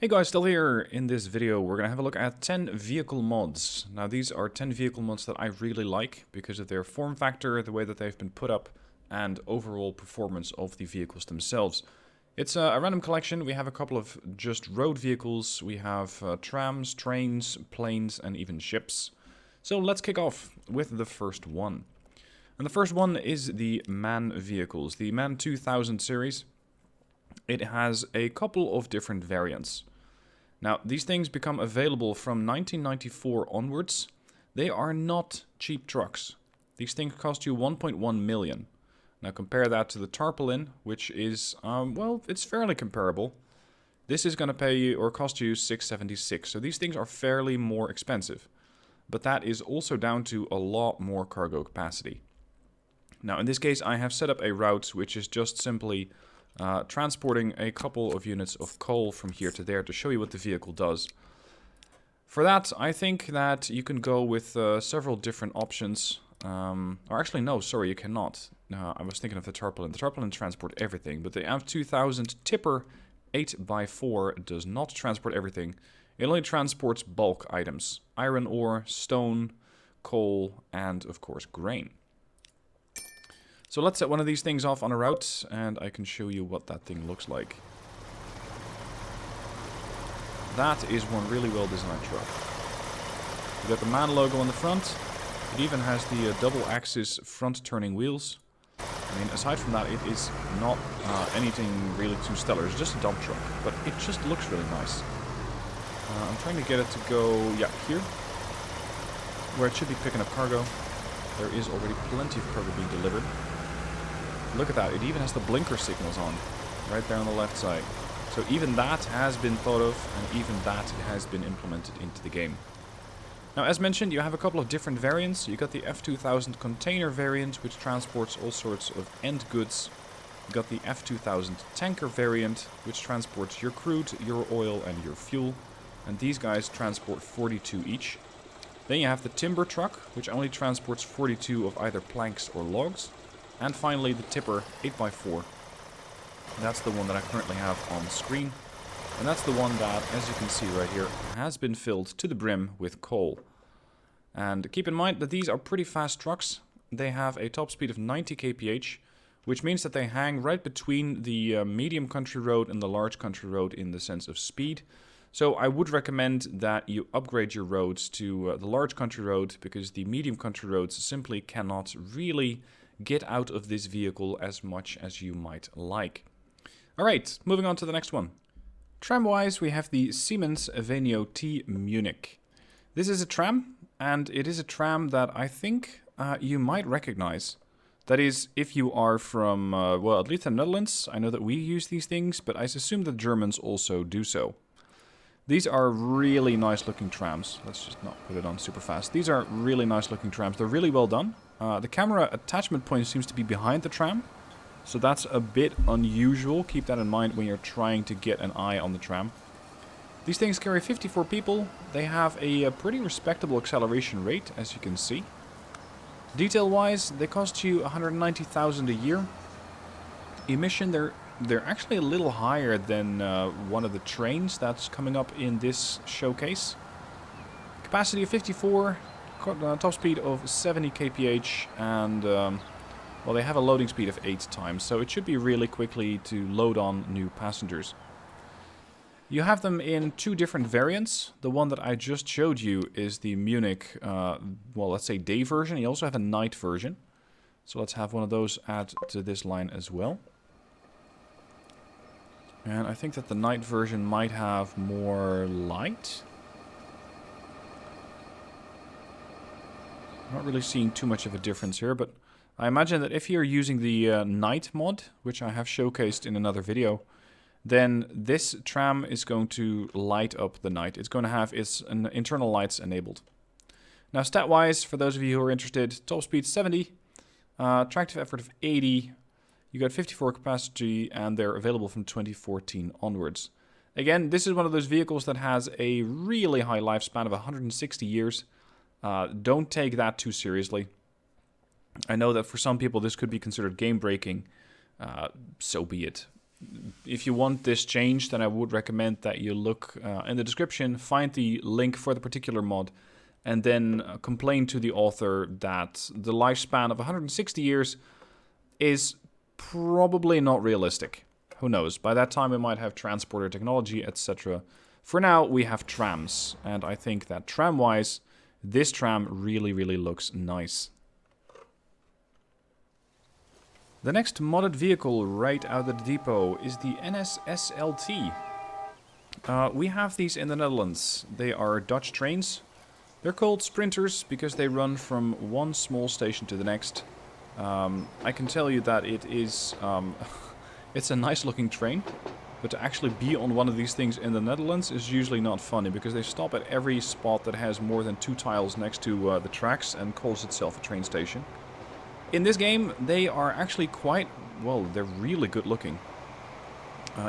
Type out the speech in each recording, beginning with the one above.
Hey guys, still here. In this video we're going to have a look at 10 vehicle mods. Now these are 10 vehicle mods that I really like because of their form factor, the way that they've been put up, and overall performance of the vehicles themselves. It's a random collection. We have a couple of just road vehicles, we have trams, trains, planes, and even ships. So let's kick off with the first one. And the first one is the MAN vehicles, the MAN 2000 series. It has a couple of different variants. Now, these things become available from 1994 onwards. They are not cheap trucks. These things cost you 1.1 million. Now, compare that to the Tarpaulin, which is, well, it's fairly comparable. This is going to pay you, or cost you 676. So these things are fairly more expensive. But that is also down to a lot more cargo capacity. Now, in this case, I have set up a route which is just simply transporting a couple of units of coal from here to there to show you what the vehicle does. For that, I think that you can go with several different options. Or actually, no, sorry, you cannot. I was thinking of the Tarpaulin. The Tarpaulin transport everything, but the F2000 Tipper 8x4 does not transport everything. It only transports bulk items. Iron ore, stone, coal, and of course grain. So let's set one of these things off on a route, and I can show you what that thing looks like. That is one really well designed truck. You got the MAN logo on the front. It even has the double axis front turning wheels. I mean, aside from that, it is not anything really too stellar. It's just a dump truck, but it just looks really nice. I'm trying to get it to go, yeah, here, where it should be picking up cargo. There is already plenty of cargo being delivered. Look at that, it even has the blinker signals on, right there on the left side. So even that has been thought of, and even that has been implemented into the game. Now, as mentioned, you have a couple of different variants. You got the F2000 container variant, which transports all sorts of end goods. You got the F2000 tanker variant, which transports your crude, your oil, and your fuel. And these guys transport 42 each. Then you have the timber truck, which only transports 42 of either planks or logs. And finally, the Tipper 8x4. That's the one that I currently have on screen. And that's the one that, as you can see right here, has been filled to the brim with coal. And keep in mind that these are pretty fast trucks. They have a top speed of 90 kph, which means that they hang right between the medium country road and the large country road in the sense of speed. So I would recommend that you upgrade your roads to the large country road, because the medium country roads simply cannot really get out of this vehicle as much as you might like. Alright, moving on to the next one. Tram-wise, we have the Siemens Avenio T Munich. This is a tram, and it is a tram that I think you might recognize. That is, if you are from, well, at least the Netherlands. I know that we use these things, but I assume the Germans also do so. These are really nice looking trams. Let's just not put it on super fast. These are really nice looking trams. They're really well done. The camera attachment point seems to be behind the tram. So that's a bit unusual. Keep that in mind when you're trying to get an eye on the tram. These things carry 54 people. They have a pretty respectable acceleration rate, as you can see. Detail-wise, they cost you 190,000 a year. Emission, they're actually a little higher than one of the trains that's coming up in this showcase. Capacity of 54, top speed of 70 kph, and well, they have a loading speed of 8 times, so it should be really quickly to load on new passengers. You have them in two different variants. The one that I just showed you is the Munich, well, let's say day version. You also have a night version. So let's have one of those add to this line as well. And I think that the night version might have more light. I'm not really seeing too much of a difference here, but I imagine that if you're using the night mod, which I have showcased in another video, then this tram is going to light up the night. It's going to have its internal lights enabled. Now, stat-wise, for those of you who are interested, top speed 70, tractive effort of 80, you got 54 capacity, and they're available from 2014 onwards. Again, this is one of those vehicles that has a really high lifespan of 160 years. Don't take that too seriously. I know that for some people this could be considered game-breaking. So be it. if you want this changed, then I would recommend that you look in the description, find the link for the particular mod, and then complain to the author that the lifespan of 160 years is probably not realistic. Who knows? By that time we might have transporter technology, etc. For now, we have trams, and I think that tram-wise, this tram really, really looks nice. The next modded vehicle right out of the depot is the NS SLT. We have these in the Netherlands. They are Dutch trains. They're called sprinters because they run from one small station to the next. I can tell you that it is it's a nice looking train, but to actually be on one of these things in the Netherlands is usually not funny because they stop at every spot that has more than 2 tiles next to the tracks and calls itself a train station. In this game, they are actually quite, well, they're really good looking.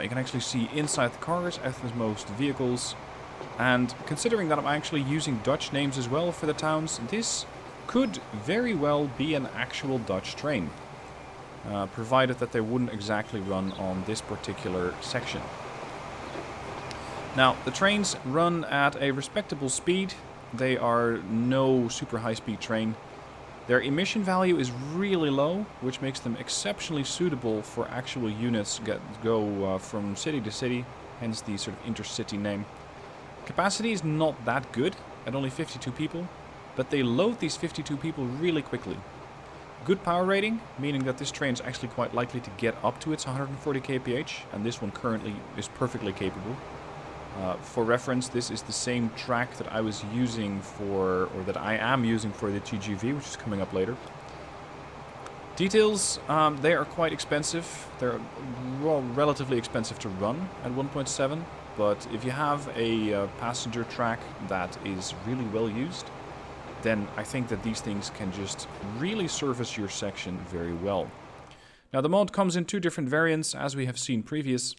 You can actually see inside the cars, as with most vehicles. And considering that I'm actually using Dutch names as well for the towns, this could very well be an actual Dutch train. Provided that they wouldn't exactly run on this particular section. Now, the trains run at a respectable speed. They are no super high-speed train. Their emission value is really low, which makes them exceptionally suitable for actual units that go from city to city, hence the sort of intercity name. Capacity is not that good, at only 52 people, but they load these 52 people really quickly. Good power rating, meaning that this train is actually quite likely to get up to its 140 kph, and this one currently is perfectly capable. For reference, this is the same track that I was using for, or that I am using for the TGV, which is coming up later. Details, they are quite expensive. They're relatively expensive to run at 1.7, but if you have a passenger track that is really well used, then I think that these things can just really service your section very well. Now the mod comes in 2 different variants, as we have seen previous.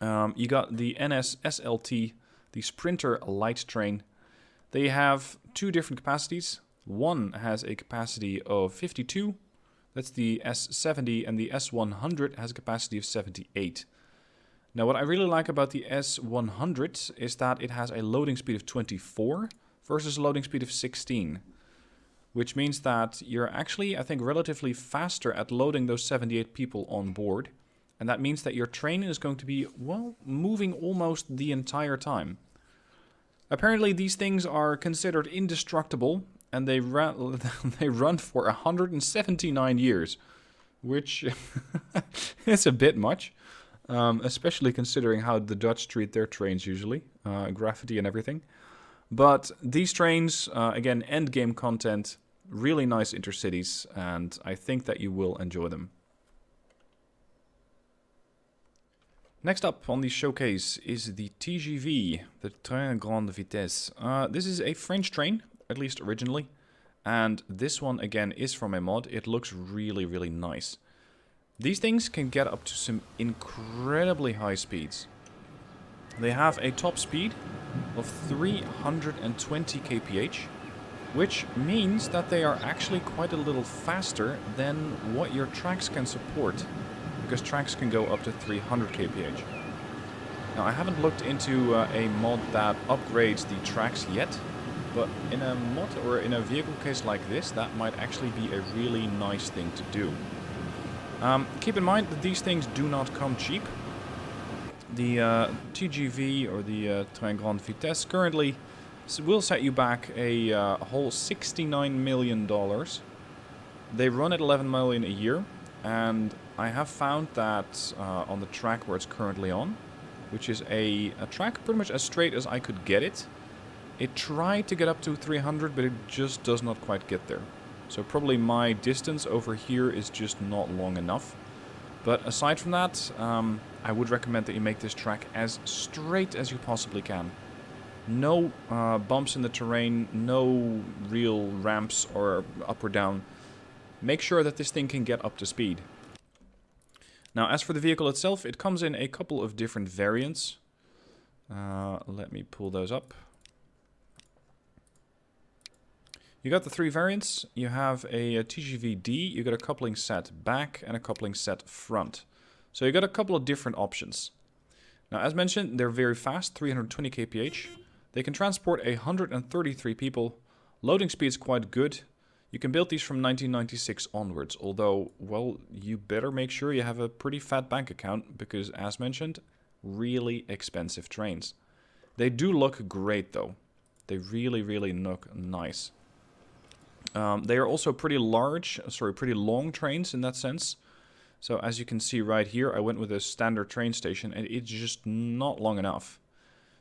You got the NS SLT, the Sprinter light train. They have 2 different capacities. One has a capacity of 52, that's the S70, and the S100 has a capacity of 78. Now what I really like about the S100 is that it has a loading speed of 24 versus a loading speed of 16. Which means that you're actually, I think, relatively faster at loading those 78 people on board. And that means that your train is going to be, well, moving almost the entire time. Apparently these things are considered indestructible, and they run for 179 years, which is a bit much, especially considering how the Dutch treat their trains usually, graffiti and everything. But these trains, again, endgame content, really nice intercities, and I think that you will enjoy them. Next up on the showcase is the TGV, the Train Grande Vitesse. This is a French train, at least originally, and this one again is from a mod. It looks really, really nice. These things can get up to some incredibly high speeds. They have a top speed of 320 kph, which means that they are actually quite a little faster than what your tracks can support. Because tracks can go up to 300 kph. Now I haven't looked into a mod that upgrades the tracks yet, but in a mod or in a vehicle case like this, that might actually be a really nice thing to do. Keep in mind that these things do not come cheap. The TGV or the Train Grande Vitesse currently will set you back a whole $69 million. They run at 11 million a year. And I have found that on the track where it's currently on, which is a track pretty much as straight as I could get it, it tried to get up to 300, but it just does not quite get there. So probably my distance over here is just not long enough. But aside from that, I would recommend that you make this track as straight as you possibly can. No bumps in the terrain, no real ramps or up or down. Make sure that this thing can get up to speed. Now, as for the vehicle itself, it comes in a couple of different variants. Let me pull those up. You got the 3 variants. You have a TGV D, you got a coupling set back and a coupling set front. So you got a couple of different options. Now, as mentioned, they're very fast, 320 kph. They can transport 133 people. Loading speed is quite good. You can build these from 1996 onwards, although, well, you better make sure you have a pretty fat bank account, because, as mentioned, really expensive trains. They do look great, though. They really, really look nice. They are also pretty pretty long trains in that sense. So as you can see right here, I went with a standard train station, and it's just not long enough.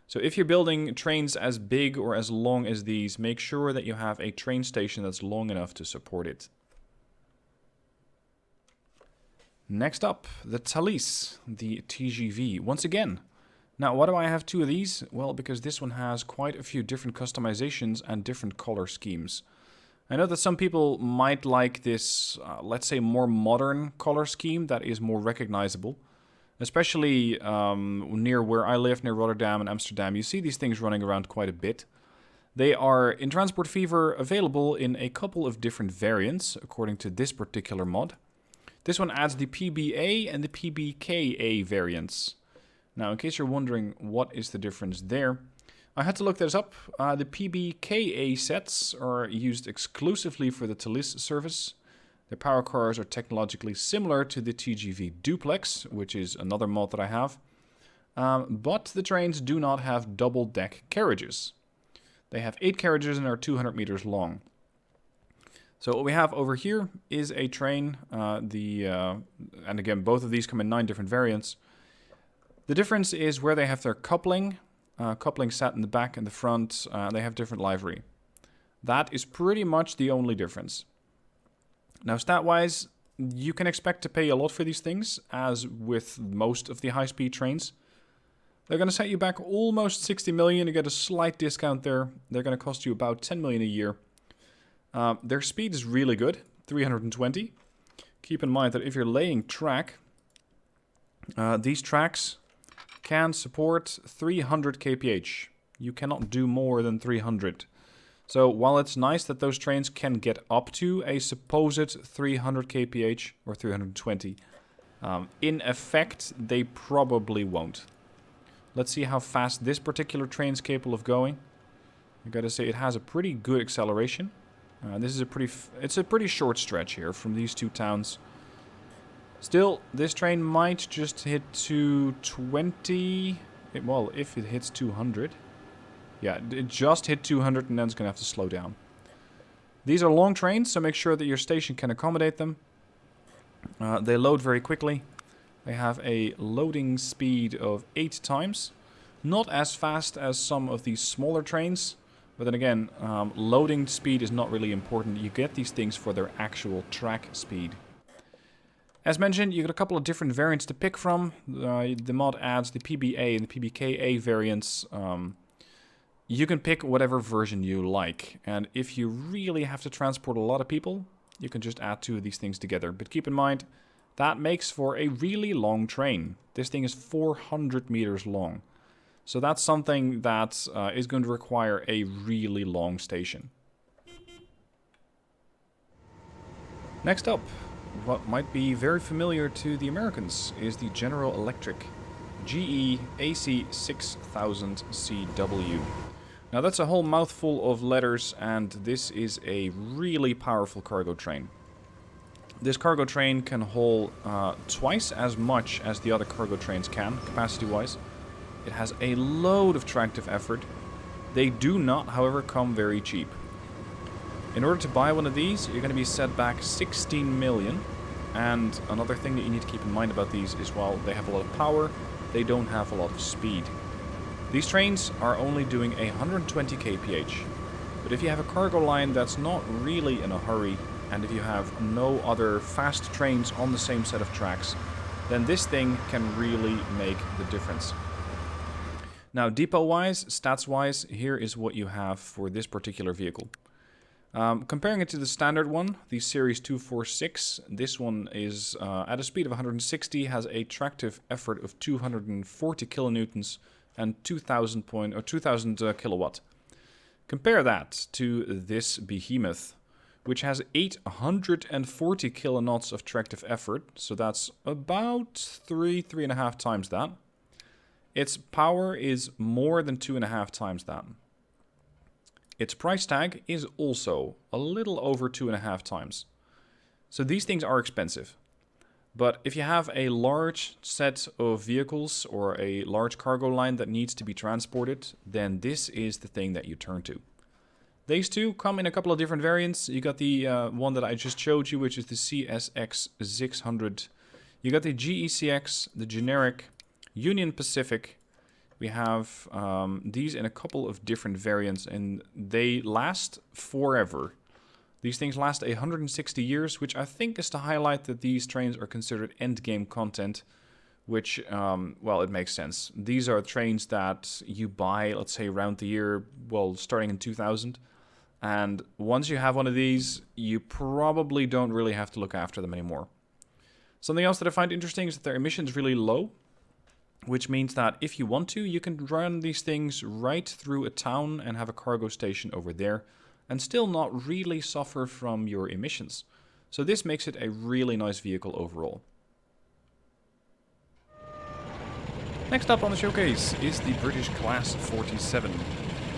So if you're building trains as big or as long as these, make sure that you have a train station that's long enough to support it. Next up, the Thalys, the TGV, once again. Now, why do I have two of these? Well, because this one has quite a few different customizations and different color schemes. I know that some people might like this, let's say, more modern color scheme that is more recognizable. Especially near where I live, near Rotterdam and Amsterdam, you see these things running around quite a bit. They are, in Transport Fever, available in a couple of different variants, according to this particular mod. This one adds the PBA and the PBKA variants. Now, in case you're wondering what is the difference there, I had to look this up. The PBKA sets are used exclusively for the Thalys service. The power cars are technologically similar to the TGV Duplex, which is another mod that I have. But the trains do not have double-deck carriages. They have 8 carriages and are 200 meters long. So what we have over here is a train. And again, both of these come in 9 different variants. The difference is where they have their coupling. Coupling sat in the back and the front. They have different livery. That is pretty much the only difference. Now, stat-wise, you can expect to pay a lot for these things, as with most of the high-speed trains. They're going to set you back almost 60 million. You get a slight discount there. They're going to cost you about 10 million a year. Their speed is really good, 320. Keep in mind that if you're laying track, these tracks can support 300 kph. You cannot do more than 300. So while it's nice that those trains can get up to a supposed 300 kph or 320, in effect, they probably won't. Let's see how fast this particular train is capable of going. I gotta say, it has a pretty good acceleration. This is it's a pretty short stretch here from these two towns. Still, this train might just hit 220. Well, if it hits 200. Yeah, it just hit 200 and then it's going to have to slow down. These are long trains, so make sure that your station can accommodate them. They load very quickly. They have a loading speed of 8 times. Not as fast as some of these smaller trains. But then again, loading speed is not really important. You get these things for their actual track speed. As mentioned, you got a couple of different variants to pick from. The mod adds the PBA and the PBKA variants. You can pick whatever version you like. And if you really have to transport a lot of people, you can just add 2 of these things together. But keep in mind, that makes for a really long train. This thing is 400 meters long. So that's something that is going to require a really long station. Next up, what might be very familiar to the Americans is the General Electric GE AC6000CW. Now that's a whole mouthful of letters, and this is a really powerful cargo train. This cargo train can haul twice as much as the other cargo trains can, capacity-wise. It has a load of tractive effort. They do not, however, come very cheap. In order to buy one of these, you're going to be set back 16 million. And another thing that you need to keep in mind about these is while they have a lot of power, they don't have a lot of speed. These trains are only doing 120 kph. But if you have a cargo line that's not really in a hurry, and if you have no other fast trains on the same set of tracks, then this thing can really make the difference. Now, depot-wise, stats-wise, here is what you have for this particular vehicle. Comparing it to the standard one, the Series 246, this one is at a speed of 160, has a tractive effort of 240 kilonewtons and 2000 kilowatt. Compare that to this behemoth, which has 840 kilonewtons of tractive effort. So that's about 3.5 times that. Its power is more than 2.5 times that. Its price tag is also a little over 2.5 times. So these things are expensive. But if you have a large set of vehicles or a large cargo line that needs to be transported, then this is the thing that you turn to. These two come in a couple of different variants. You got the one that I just showed you, which is the CSX600. You got the GECX, the generic, Union Pacific. We have these in a couple of different variants, and they last forever. These things last 160 years, which I think is to highlight that these trains are considered endgame content, which, well, it makes sense. These are trains that you buy, let's say, around the year, well, starting in 2000. And once you have one of these, you probably don't really have to look after them anymore. Something else that I find interesting is that their emissions really low, which means that if you want to, you can run these things right through a town and have a cargo station over there, and still not really suffer from your emissions. So this makes it a really nice vehicle overall. Next up on the showcase is the British Class 47.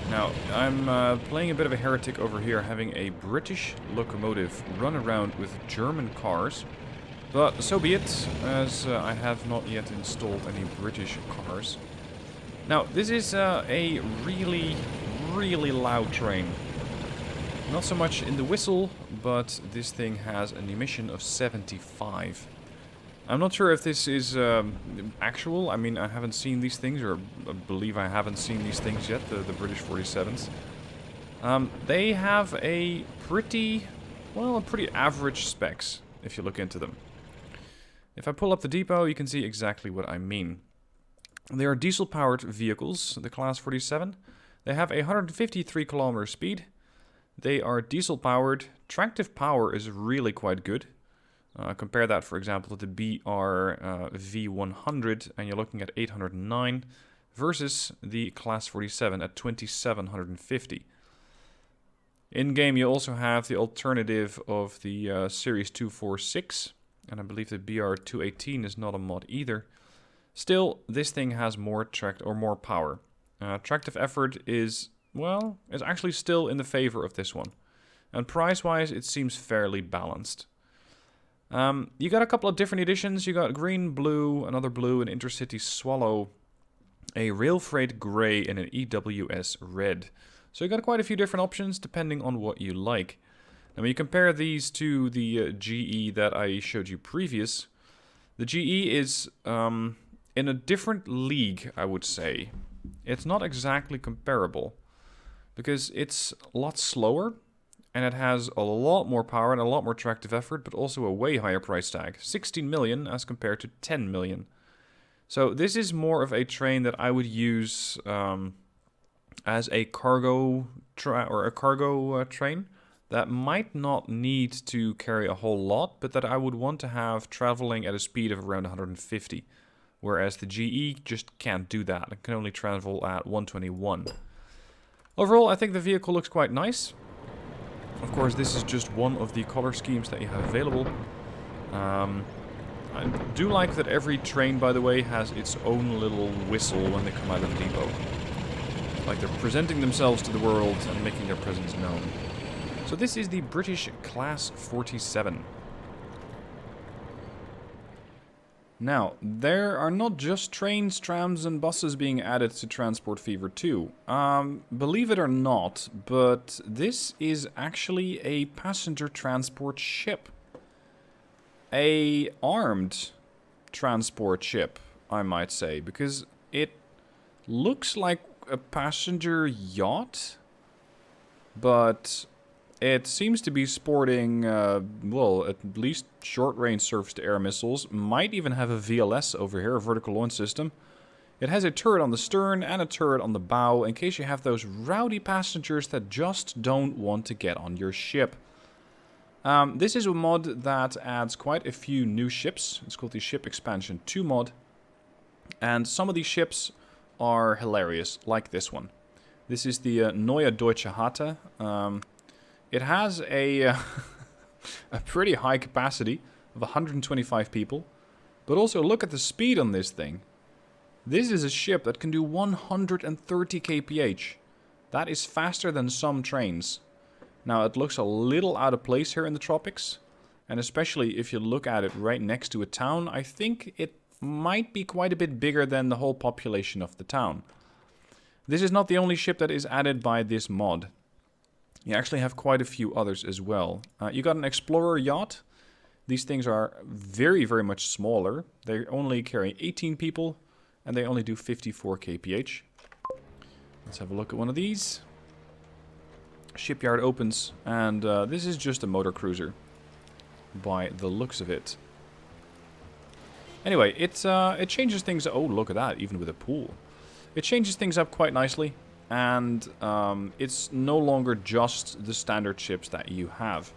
Now, I'm playing a bit of a heretic over here, having a British locomotive run around with German cars. But so be it, as I have not yet installed any British cars. Now, this is a really, really loud train. Not so much in the whistle, but this thing has an emission of 75. I'm not sure if this is actual. I mean, I haven't seen these things, or I believe I haven't seen these things yet, the British 47s. They have a pretty average specs, if you look into them. If I pull up the depot, you can see exactly what I mean. They are diesel-powered vehicles, the Class 47. They have a 153 kilometer speed. They are diesel-powered. Tractive power is really quite good. Compare that, for example, to the BR V100, and you're looking at 809, versus the Class 47 at 2750. In-game, you also have the alternative of the Series 246, and I believe the BR218 is not a mod either. Still, this thing has more more power. Tractive effort is, well, it's actually still in the favor of this one. And price-wise, it seems fairly balanced. You got a couple of different editions. You got green, blue, another blue, an intercity swallow, a rail freight gray, and an EWS red. So you got quite a few different options depending on what you like. Now, when you compare these to the GE that I showed you previous, the GE is in a different league, I would say. It's not exactly comparable because it's a lot slower. And it has a lot more power and a lot more tractive effort, but also a way higher price tag. 16 million as compared to 10 million. So this is more of a train that I would use as a cargo train that might not need to carry a whole lot, but that I would want to have traveling at a speed of around 150. Whereas the GE just can't do that. It can only travel at 121. Overall, I think the vehicle looks quite nice. Of course, this is just one of the color schemes that you have available. I do like that every train, by the way, has its own little whistle when they come out of the depot. Like they're presenting themselves to the world and making their presence known. So this is the British Class 47. Now, there are not just trains, trams, and buses being added to Transport Fever 2. Believe it or not, but this is actually a passenger transport ship. A armed transport ship, I might say, because it looks like a passenger yacht, but it seems to be sporting, well, at least short-range surface-to-air missiles. Might even have a VLS over here, a vertical launch system. It has a turret on the stern and a turret on the bow, in case you have those rowdy passengers that just don't want to get on your ship. This is a mod that adds quite a few new ships. It's called the Ship Expansion 2 mod. And some of these ships are hilarious, like this one. This is the Neue Deutsche Hatte. It has a, a pretty high capacity of 125 people. But also look at the speed on this thing. This is a ship that can do 130 kph. That is faster than some trains. Now it looks a little out of place here in the tropics. And especially if you look at it right next to a town, I think it might be quite a bit bigger than the whole population of the town. This is not the only ship that is added by this mod. You actually have quite a few others as well. You got an Explorer yacht. These things are very, very much smaller. They only carry 18 people, and they only do 54 kph. Let's have a look at one of these. Shipyard opens, and this is just a motor cruiser, by the looks of it. Anyway, it changes things. Oh, look at that, even with a pool. It changes things up quite nicely, and it's no longer just the standard ships that you have.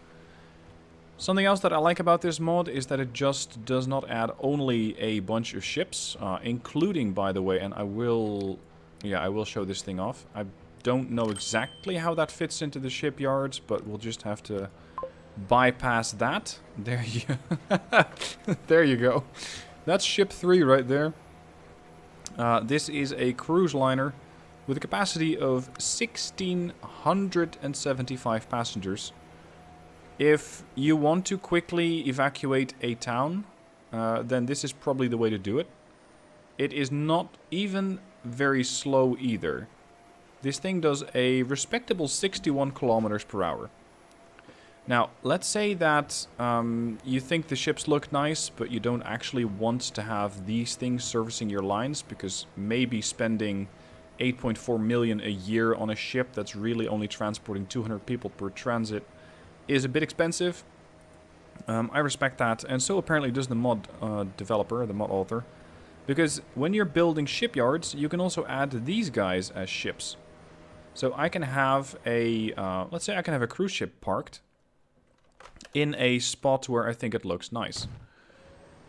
Something else that I like about this mod is that it just does not add only a bunch of ships, including, by the way, and I will show this thing off. I don't know exactly how that fits into the shipyards, but we'll just have to bypass that. There you go. That's ship 3 right there. This is a cruise liner with a capacity of 1,675 passengers. If you want to quickly evacuate a town, then this is probably the way to do it. It is not even very slow either. This thing does a respectable 61 kilometers per hour. Now, let's say that you think the ships look nice, but you don't actually want to have these things servicing your lines, because maybe spending 8.4 million a year on a ship that's really only transporting 200 people per transit is a bit expensive. I respect that, and so apparently does the mod developer, the mod author. Because when you're building shipyards, you can also add these guys as ships. So I can have a, let's say I can have a cruise ship parked in a spot where I think it looks nice.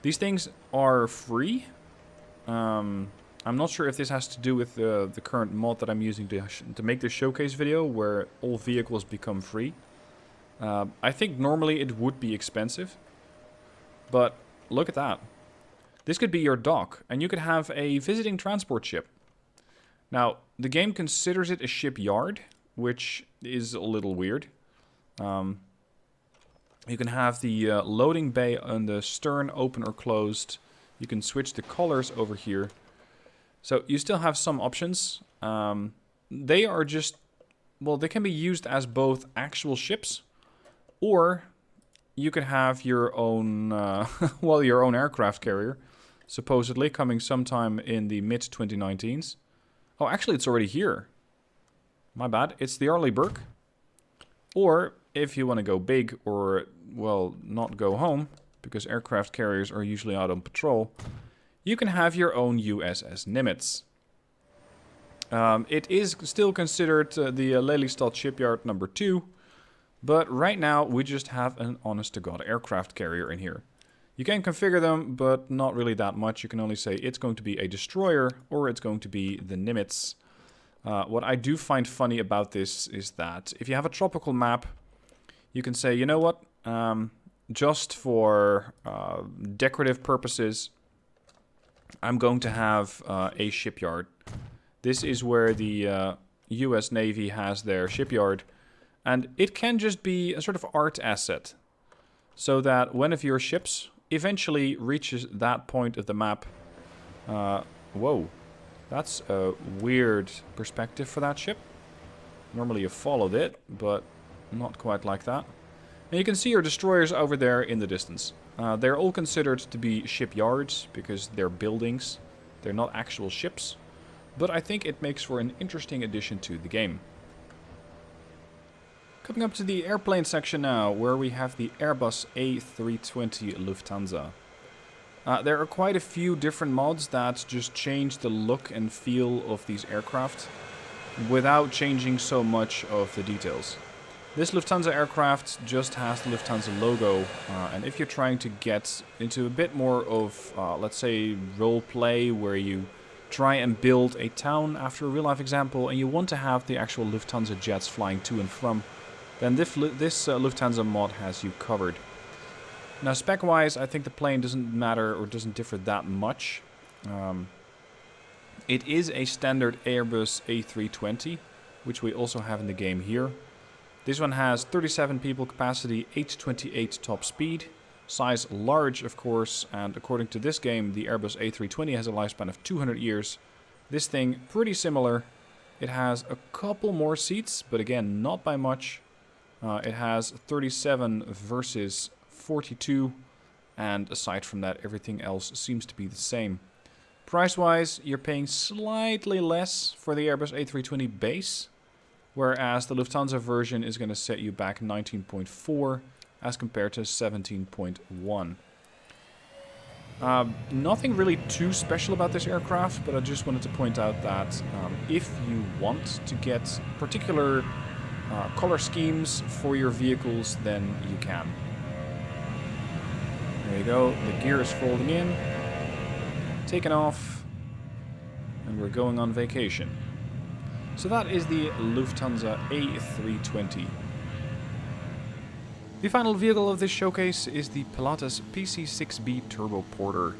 These things are free. I'm not sure if this has to do with the current mod that I'm using to make this showcase video, where all vehicles become free. I think normally it would be expensive, but look at that. This could be your dock, and you could have a visiting transport ship. Now, the game considers it a shipyard, which is a little weird. You can have the loading bay on the stern open or closed. You can switch the colors over here. So you still have some options. They are just, well, they can be used as both actual ships, or you could have your own, well, your own aircraft carrier, supposedly coming sometime in the mid-2019s. Oh, actually, it's already here. My bad. It's the Arleigh Burke. Or, if you want to go big or, well, not go home, because aircraft carriers are usually out on patrol, you can have your own USS Nimitz. It is still considered the Lelystad Shipyard number 2, but right now we just have an honest-to-God aircraft carrier in here. You can configure them, but not really that much. You can only say it's going to be a destroyer or it's going to be the Nimitz. What I do find funny about this is that if you have a tropical map, you can say, you know what, just for decorative purposes, I'm going to have a shipyard. This is where the US Navy has their shipyard, and it can just be a sort of art asset, so that one of your ships eventually reaches that point of the map. Whoa, that's a weird perspective for that ship. Normally you followed it, but not quite like that. And you can see your destroyers over there in the distance. They're all considered to be shipyards because they're buildings. They're not actual ships. But I think it makes for an interesting addition to the game. Coming up to the airplane section now, where we have the Airbus A320 Lufthansa. There are quite a few different mods that just change the look and feel of these aircraft without changing so much of the details. This Lufthansa aircraft just has the Lufthansa logo, and if you're trying to get into a bit more of, let's say, role play, where you try and build a town after a real-life example, and you want to have the actual Lufthansa jets flying to and from, then this Lufthansa mod has you covered. Now, spec-wise, I think the plane doesn't matter or doesn't differ that much. It is a standard Airbus A320, which we also have in the game here. This one has 37 people capacity, 828 top speed, size large, of course, and according to this game, the Airbus A320 has a lifespan of 200 years. This thing, pretty similar. It has a couple more seats, but again, not by much. It has 37 versus 42, and aside from that, everything else seems to be the same. Price-wise, you're paying slightly less for the Airbus A320 base, whereas the Lufthansa version is going to set you back 19.4 as compared to 17.1. Nothing really too special about this aircraft, but I just wanted to point out that if you want to get particular color schemes for your vehicles, then you can. There you go, the gear is folding in, taken off, and we're going on vacation. So that is the Lufthansa A320. The final vehicle of this showcase is the Pilatus PC-6B Turbo Porter.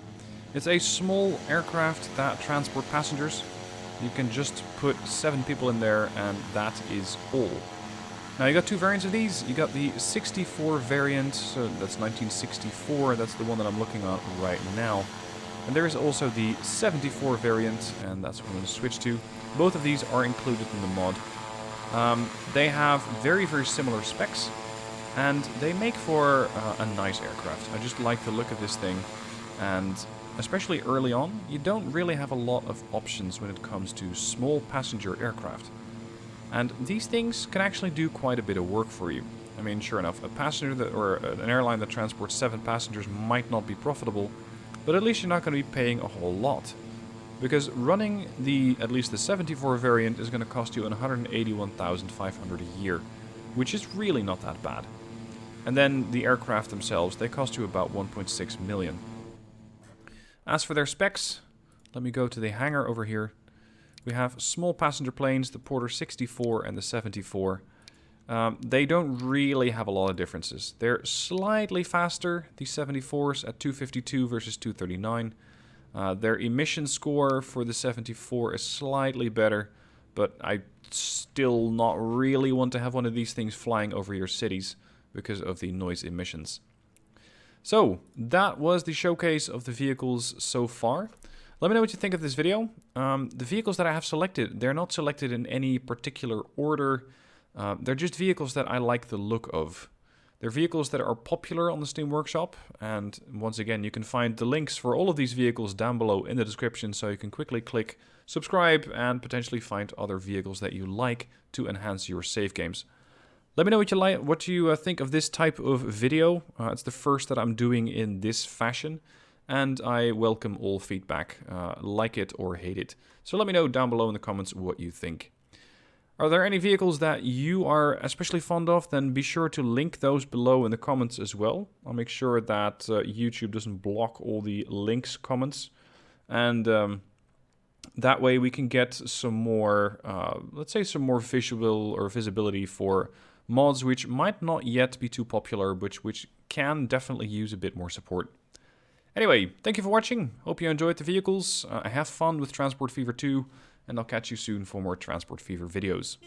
It's a small aircraft that transports passengers. You can just put 7 people in there and that is all. Now you got 2 variants of these. You got the 64 variant, so that's 1964, that's the one that I'm looking at right now. And there is also the 74 variant, and that's what I'm going to switch to. Both of these are included in the mod. They have very, very similar specs, and they make for a nice aircraft. I just like the look of this thing, and especially early on, you don't really have a lot of options when it comes to small passenger aircraft. And these things can actually do quite a bit of work for you. I mean, sure enough, a passenger that, or an airline that transports 7 passengers might not be profitable, but at least you're not going to be paying a whole lot. Because running at least the 74 variant is going to cost you $181,500 a year, which is really not that bad. And then the aircraft themselves, they cost you about 1.6 million. As for their specs, let me go to the hangar over here. We have small passenger planes, the Porter 64 and the 74. They don't really have a lot of differences. They're slightly faster, the 74s at 252 versus 239. Their emission score for the 74 is slightly better, but I still not really want to have one of these things flying over your cities because of the noise emissions. So, that was the showcase of the vehicles so far. Let me know what you think of this video. The vehicles that I have selected, they're not selected in any particular order. They're just vehicles that I like the look of. They're vehicles that are popular on the Steam Workshop, and once again, you can find the links for all of these vehicles down below in the description, so you can quickly click subscribe and potentially find other vehicles that you like to enhance your save games. Let me know what you think of this type of video. It's the first that I'm doing in this fashion, and I welcome all feedback, like it or hate it. So let me know down below in the comments what you think. Are there any vehicles that you are especially fond of? Then be sure to link those below in the comments as well. I'll make sure that YouTube doesn't block all the links comments. And that way we can get some more, let's say some more visual or visibility for mods which might not yet be too popular, but which can definitely use a bit more support. Anyway, thank you for watching. Hope you enjoyed the vehicles. Have fun with Transport Fever 2. And I'll catch you soon for more Transport Fever videos.